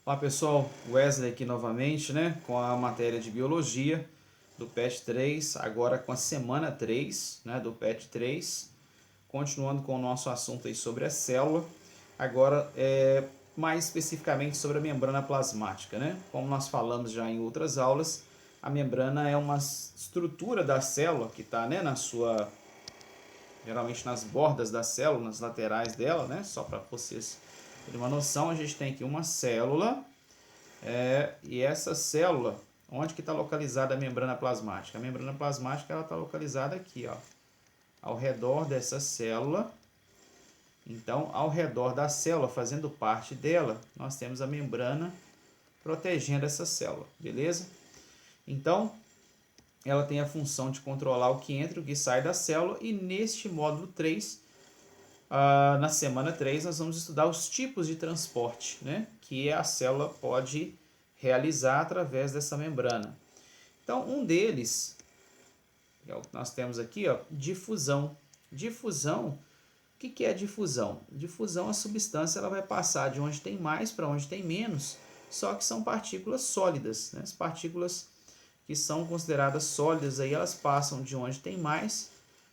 Olá pessoal, Wesley aqui novamente, né, com a matéria de biologia do PET 3, agora com a semana 3, né, do PET 3, continuando com o nosso assunto aí sobre a célula, agora mais especificamente sobre a membrana plasmática, né, como nós falamos já em outras aulas, a membrana é uma estrutura da célula que está, né, geralmente nas bordas da célula, nas laterais dela, né, só para vocês terem uma noção, a gente tem aqui uma célula. E essa célula, onde que está localizada a membrana plasmática? A membrana plasmática está localizada aqui, ó, ao redor dessa célula. Então, ao redor da célula, fazendo parte dela, nós temos a membrana protegendo essa célula, beleza? Então, ela tem a função de controlar o que entra e o que sai da célula, e neste módulo 3, na semana 3, nós vamos estudar os tipos de transporte, né, que a célula pode realizar através dessa membrana. Então, um deles, é o que nós temos aqui, ó, difusão. Difusão, o que é difusão? Difusão, a substância ela vai passar de onde tem mais para onde tem menos, só que são partículas sólidas, né? As partículas que são consideradas sólidas, aí elas passam de onde tem mais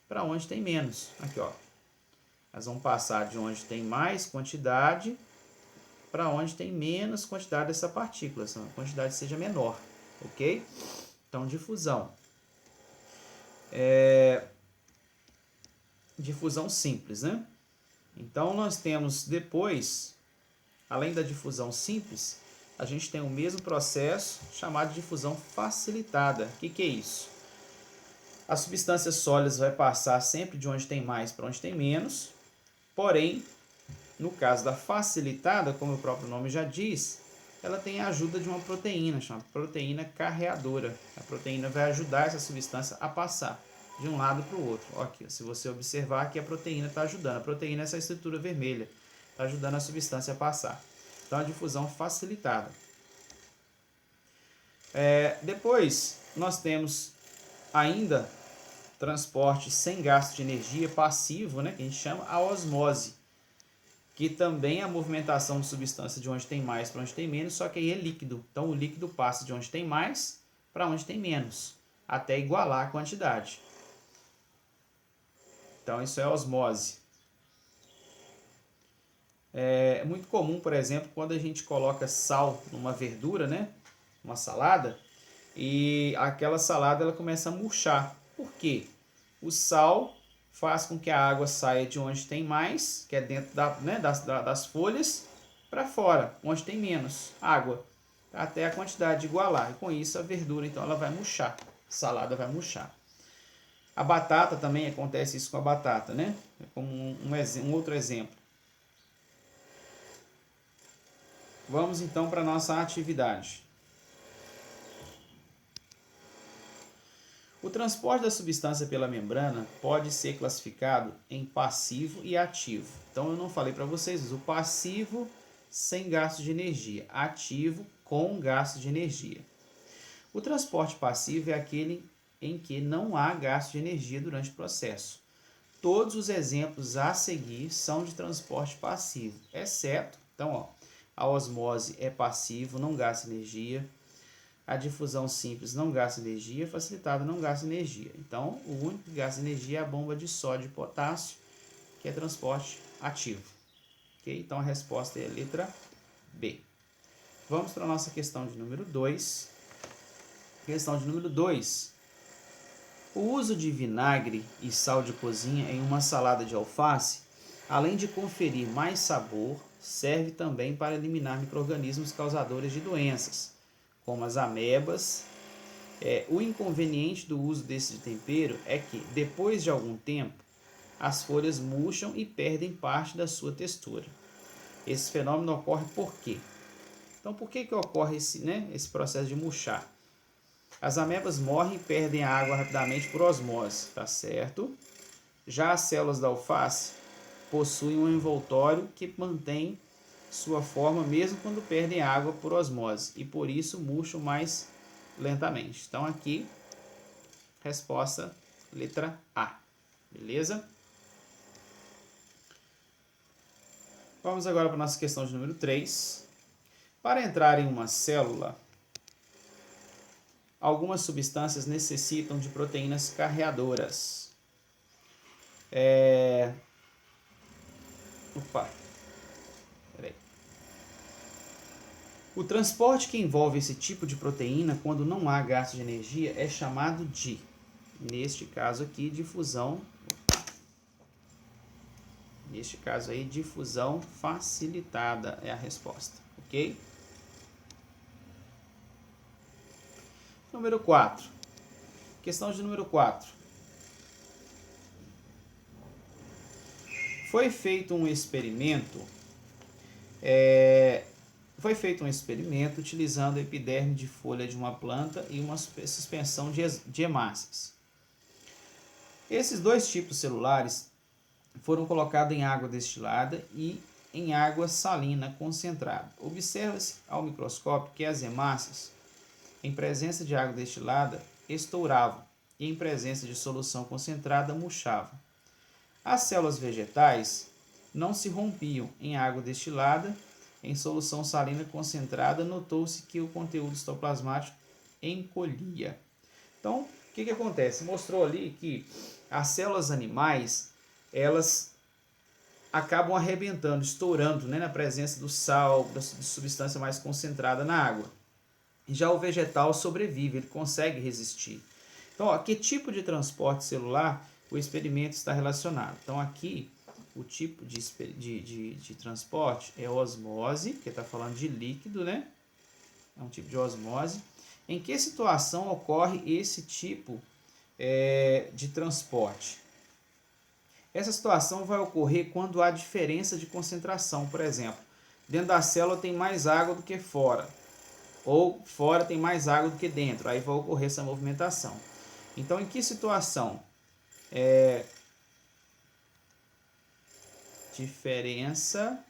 para onde tem menos. Aqui, ó. Elas vão passar de onde tem mais quantidade para onde tem menos quantidade dessa partícula, a quantidade seja menor, ok? Então, difusão. Difusão simples, né? Então, nós temos depois, além da difusão simples, a gente tem o mesmo processo chamado de difusão facilitada. O que é isso? As substâncias sólidas vai passar sempre de onde tem mais para onde tem menos, porém, no caso da facilitada, como o próprio nome já diz, ela tem a ajuda de uma proteína, chamada proteína carreadora. A proteína vai ajudar essa substância a passar de um lado para o outro. Aqui, se você observar que a proteína está ajudando. A proteína é essa estrutura vermelha, está ajudando a substância a passar. Então, a difusão facilitada. Depois, nós temos ainda transporte sem gasto de energia passivo, né, que a gente chama a osmose, que também é a movimentação de substância de onde tem mais para onde tem menos, só que aí é líquido. Então, o líquido passa de onde tem mais para onde tem menos, até igualar a quantidade. Então, isso é osmose. É muito comum, por exemplo, quando a gente coloca sal numa verdura, né, uma salada, e aquela salada ela começa a murchar. Por quê? O sal faz com que a água saia de onde tem mais, que é dentro das folhas, para fora, onde tem menos água, até a quantidade igualar. E com isso a verdura então ela vai murchar, a salada vai murchar. A batata também acontece isso com a batata, né? Como um outro exemplo. Vamos então para a nossa atividade. O transporte da substância pela membrana pode ser classificado em passivo e ativo. Então eu não falei para vocês o passivo sem gasto de energia, ativo com gasto de energia. O transporte passivo é aquele em que não há gasto de energia durante o processo. Todos os exemplos a seguir são de transporte passivo, exceto, então, ó, a osmose é passivo, não gasta energia. A difusão simples não gasta energia, facilitada não gasta energia. Então, o único que gasta energia é a bomba de sódio e potássio, que é transporte ativo. Okay? Então, a resposta é a letra B. Vamos para a nossa questão de número 2. Questão de número 2. O uso de vinagre e sal de cozinha em uma salada de alface, além de conferir mais sabor, serve também para eliminar micro-organismos causadores de doenças, como as amebas. O inconveniente do uso desse tempero é que, depois de algum tempo, as folhas murcham e perdem parte da sua textura. Esse fenômeno ocorre por quê? Então, por que ocorre esse processo de murchar? As amebas morrem e perdem a água rapidamente por osmose, tá certo? Já as células da alface possuem um envoltório que mantém sua forma mesmo quando perdem água por osmose e por isso murcham mais lentamente. Então aqui, resposta letra A. Beleza? Vamos agora para a nossa questão de número 3. Para entrar em uma célula, algumas substâncias necessitam de proteínas carreadoras. Peraí. O transporte que envolve esse tipo de proteína, quando não há gasto de energia, é chamado de, neste caso aqui, difusão. Neste caso aí, difusão facilitada é a resposta, ok? Número 4. Questão de número 4. Foi feito um experimento utilizando a epiderme de folha de uma planta e uma suspensão de hemácias. Esses dois tipos celulares foram colocados em água destilada e em água salina concentrada. Observa-se ao microscópio que as hemácias, em presença de água destilada, estouravam e em presença de solução concentrada, murchavam. As células vegetais não se rompiam em água destilada. Em solução salina concentrada, notou-se que o conteúdo citoplasmático encolhia. Então, o que acontece? Mostrou ali que as células animais, elas acabam arrebentando, estourando, né, na presença do sal, da substância mais concentrada na água. Já o vegetal sobrevive, ele consegue resistir. Então, ó, que tipo de transporte celular o experimento está relacionado? Então, aqui, o tipo de transporte é osmose, porque está falando de líquido, né? É um tipo de osmose. Em que situação ocorre esse tipo de transporte? Essa situação vai ocorrer quando há diferença de concentração. Por exemplo, dentro da célula tem mais água do que fora, ou fora tem mais água do que dentro. Aí vai ocorrer essa movimentação. Então, em que situação? Diferença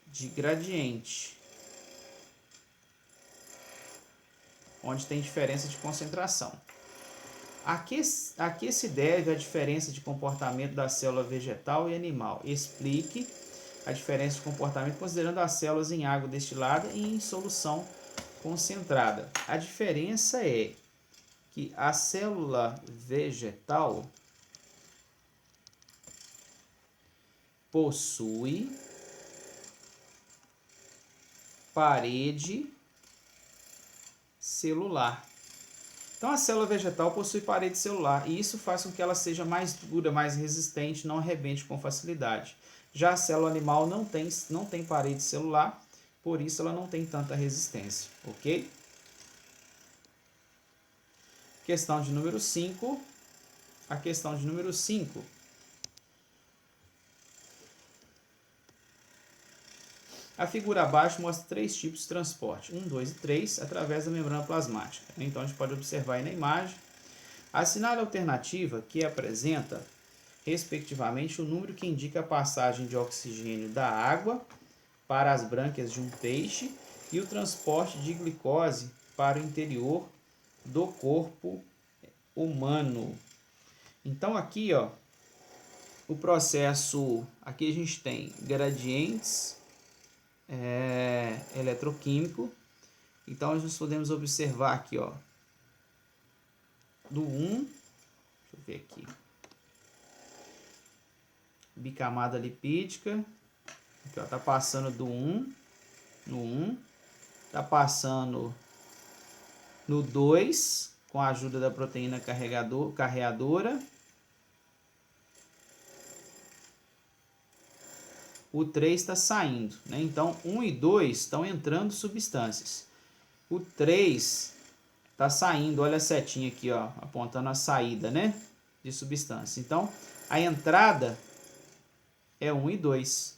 de gradiente, onde tem diferença de concentração. A que se deve a diferença de comportamento da célula vegetal e animal? Explique a diferença de comportamento considerando as células em água destilada e em solução concentrada. A diferença é que a célula vegetal possui parede celular. Então, a célula vegetal possui parede celular e isso faz com que ela seja mais dura, mais resistente, não arrebente com facilidade. Já a célula animal não tem parede celular, por isso ela não tem tanta resistência, ok? Questão de número 5. A questão de número 5. A figura abaixo mostra 3 tipos de transporte, 1, 2 e 3, através da membrana plasmática. Então, a gente pode observar aí na imagem. Assinale a alternativa que apresenta, respectivamente, o número que indica a passagem de oxigênio da água para as brânquias de um peixe e o transporte de glicose para o interior do corpo humano. Então, aqui, ó, o processo, aqui a gente tem gradientes eletroquímico. Então, nós podemos observar aqui, ó, do 1, deixa eu ver aqui, bicamada lipídica, aqui, ó, tá passando do 1, no 1, tá passando no 2, com a ajuda da proteína carreadora, o 3 está saindo, né? Então, 1 e 2 estão entrando substâncias. O 3 está saindo, olha a setinha aqui, ó, apontando a saída, né, de substância. Então, a entrada é 1 e 2.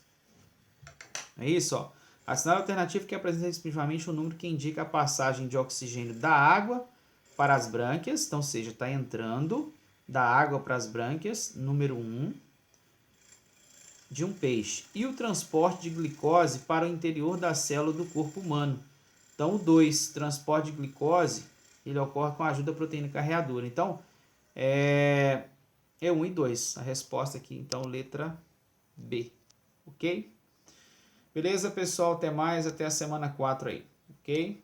É isso, ó. Assinale a alternativa que apresenta respectivamente o número que indica a passagem de oxigênio da água para as brânquias, então, ou seja, está entrando da água para as brânquias, número 1, de um peixe, e o transporte de glicose para o interior da célula do corpo humano. Então, o 2, transporte de glicose, ele ocorre com a ajuda da proteína carreadora. Então, é 1 e 2. A resposta aqui, então, letra B. Ok? Beleza, pessoal? Até mais, até a semana 4 aí, ok?